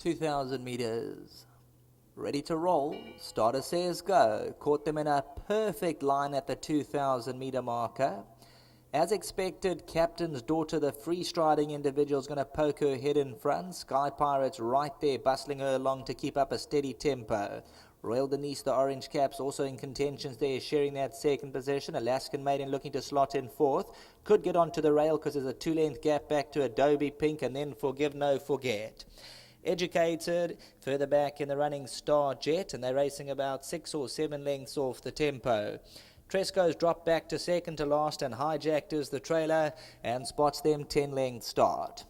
2,000 meters. Ready to roll. Starter says go. Caught them in a perfect line at the 2,000 meter marker. As expected, Captain's Daughter, the free-striding individual, is going to poke her head in front. Sky Pirate's right there, bustling her along to keep up a steady tempo. Royal Denise, the orange caps, also in contentions there, sharing that second position. Alaskan Maiden looking to slot in fourth. Could get onto the rail because there's a 2-length gap back to Adobe Pink, and then Forgive No Forget. Educated further back in the running, Star Jet, and they're racing about 6 or 7 lengths off the tempo. Tresco's dropped back to second to last, and Hijacked is the trailer and spots them 10 lengths start.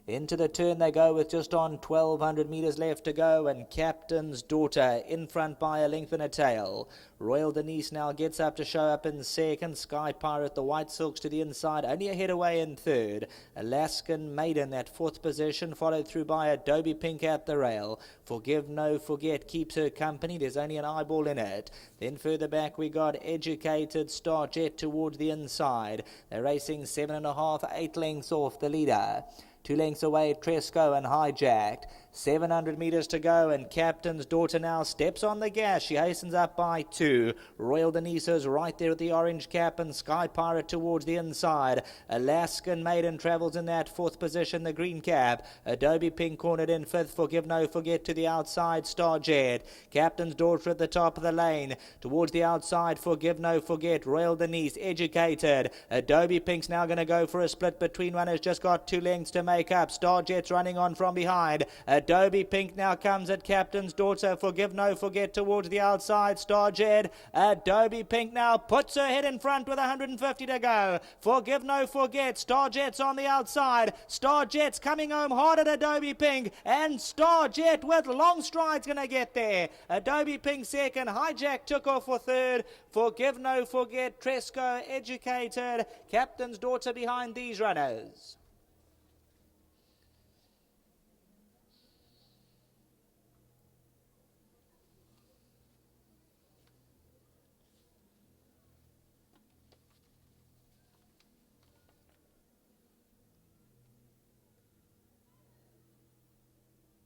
Into the turn they go with just on 1,200 metres left to go, and Captain's Daughter in front by a length and a tail. Royal Denise now gets up to show up in second. Sky Pirate, the White Silks to the inside, only a head away in third. Alaskan Maiden at fourth position, followed through by Adobe Pink at the rail. Forgive No Forget keeps her company, there's only an eyeball in it. Then further back we got Educated, Star Jet towards the inside. They're racing 7.5, 8 lengths off the leader. 2 lengths away, Tresco and Hijacked. 700 metres to go, and Captain's Daughter now steps on the gas. She hastens up by 2. Royal Denise is right there at the orange cap, and Sky Pirate towards the inside. Alaskan Maiden travels in that fourth position, the green cap. Adobe Pink cornered in fifth. Forgive No Forget to the outside, Star Jet. Captain's Daughter at the top of the lane. Towards the outside, Forgive No Forget. Royal Denise, Educated. Adobe Pink's now going to go for a split between runners. Just got 2 lengths to make up. Star Jet's running on from behind. Adobe Pink now comes at Captain's Daughter. Forgive No Forget towards the outside, Star Jet. Adobe Pink now puts her head in front with 150 to go. Forgive No Forget. Star Jet's on the outside. Star Jet's coming home hard at Adobe Pink, and Star Jet with long strides going to get there. Adobe Pink second. Hijack took off for third. Forgive No Forget, Tresco, Educated, Captain's Daughter behind these runners.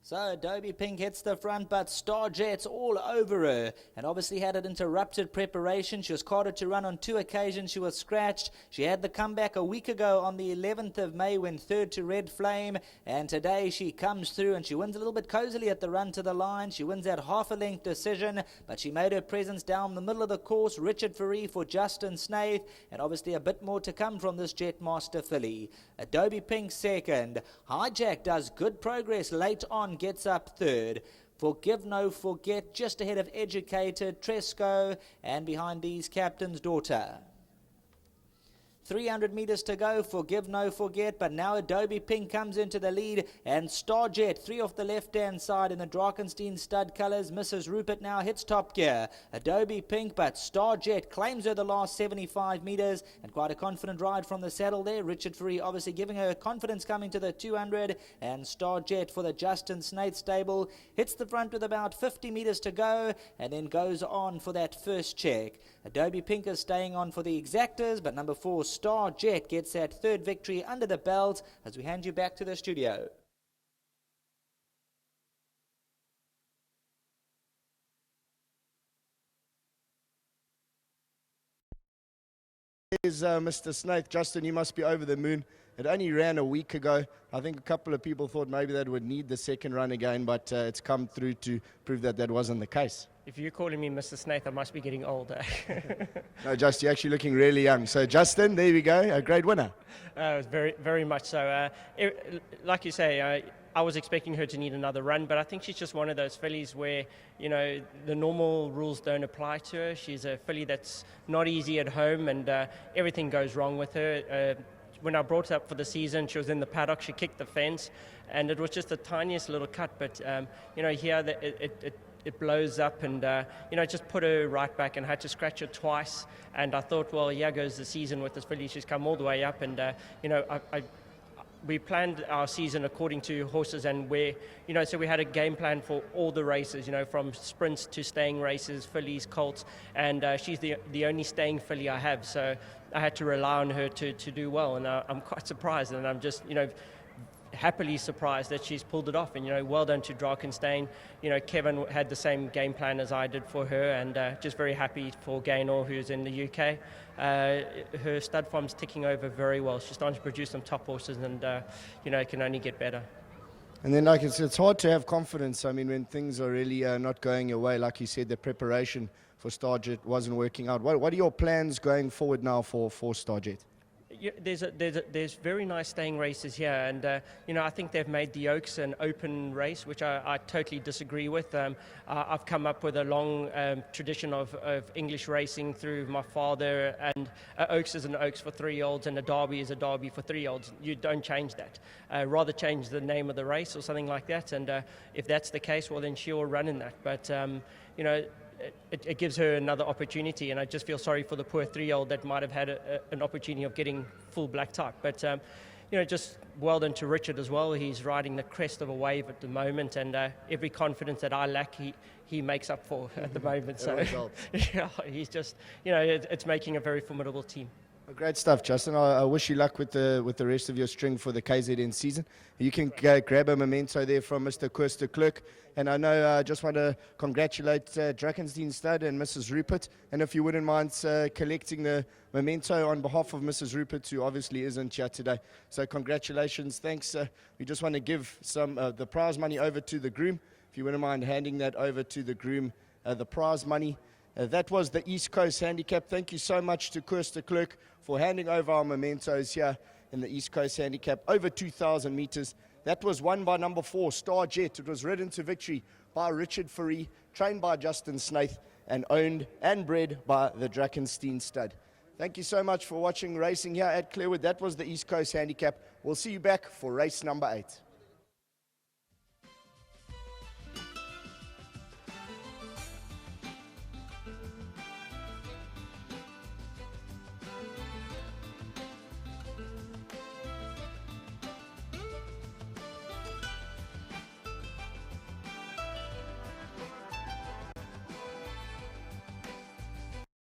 So Adobe Pink hits the front, but Star Jet's all over her, and obviously had an interrupted preparation. She was carded to run on 2 occasions. She was scratched. She had the comeback a week ago on the 11th of May when third to Red Flame, and today she comes through and she wins a little bit cozily at the run to the line. She wins at half a length decision, but she made her presence down the middle of the course. Richard Ferree for Justin Snaith, and obviously a bit more to come from this Jetmaster filly. Adobe Pink second. Hijack does good progress late on, gets up third. Forgive No Forget just ahead of Educated, Tresco, and behind these Captain's Daughter. 300 metres to go, Forgive No Forget, but now Adobe Pink comes into the lead, and Star Jet, 3 off the left-hand side in the Drakenstein stud colours. Mrs. Rupert now hits top gear. Adobe Pink, but Star Jet claims her the last 75 metres, and quite a confident ride from the saddle there. Richard Ferree obviously giving her confidence coming to the 200, and Star Jet for the Justin Snaith stable hits the front with about 50 metres to go, and then goes on for that first check. Adobe Pink is staying on for the exactors, but number 4, Star Jet, gets that third victory under the belt as we hand you back to the studio. There's Mr. Snaith. Justin, you must be over the moon. It only ran a week ago. I think a couple of people thought maybe that would need the second run again, but it's come through to prove that that wasn't the case. If you're calling me Mr. Snaith, I must be getting older. No, Justin, you're actually looking really young. So, Justin, there we go, a great winner. It was very, very much so. Like you say, I was expecting her to need another run, but I think she's just one of those fillies where, you know, the normal rules don't apply to her. She's a filly that's not easy at home, and everything goes wrong with her. When I brought her up for the season, she was in the paddock, she kicked the fence, and it was just the tiniest little cut, but, you know, here it blows up, and, you know, just put her right back and had to scratch her twice, and I thought, well, here goes the season with this filly. She's come all the way up, and, you know, we planned our season according to horses and where, you know, so we had a game plan for all the races, you know, from sprints to staying races, fillies, colts, and she's the only staying filly I have, so I had to rely on her to do well, and I'm quite surprised, and I'm just, you know, happily surprised that she's pulled it off. And, well done to Drakenstein. Kevin had the same game plan as I did for her, and just very happy for Gaynor, who's in the UK. Her stud farm's ticking over very well. She's starting to produce some top horses, and, it can only get better. And then, like it's hard to have confidence. I mean, when things are really not going your way, like you said, the preparation for Starjet wasn't working out. What are your plans going forward now for Starjet? There's very nice staying races here, and I think they've made the Oaks an open race, which I totally disagree with. I've come up with a long tradition of English racing through my father, and Oaks is an Oaks for 3-year-olds, and a Derby is a Derby for 3-year-olds. You don't change that. Rather change the name of the race or something like that, and if that's the case, well then she will run in that. But it gives her another opportunity, and I just feel sorry for the poor 3-year-old that might have had an opportunity of getting full black type. But just well done to Richard as well. He's riding the crest of a wave at the moment, and every confidence that I lack, he makes up for at the moment. So yeah, he's just it's making a very formidable team. Great stuff, Justin. I wish you luck with the rest of your string for the KZN season. You can grab a memento there from Mr. GoldCircleRacing. And I know I just want to congratulate Drakenstein Stud and Mrs. Rupert. And if you wouldn't mind collecting the memento on behalf of Mrs. Rupert, who obviously isn't here today. So congratulations. Thanks. We just want to give some the prize money over to the groom. If you wouldn't mind handing that over to the groom, the prize money. That was the East Coast Handicap. Thank you so much to GoldCircleRacing for handing over our mementos here in the East Coast Handicap. Over 2,000 meters. That was won by number 4, Starjet. It was ridden to victory by Richard Fourie, trained by Justin Snaith, and owned and bred by the Drakenstein Stud. Thank you so much for watching racing here at Clairwood. That was the East Coast Handicap. We'll see you back for race number 8.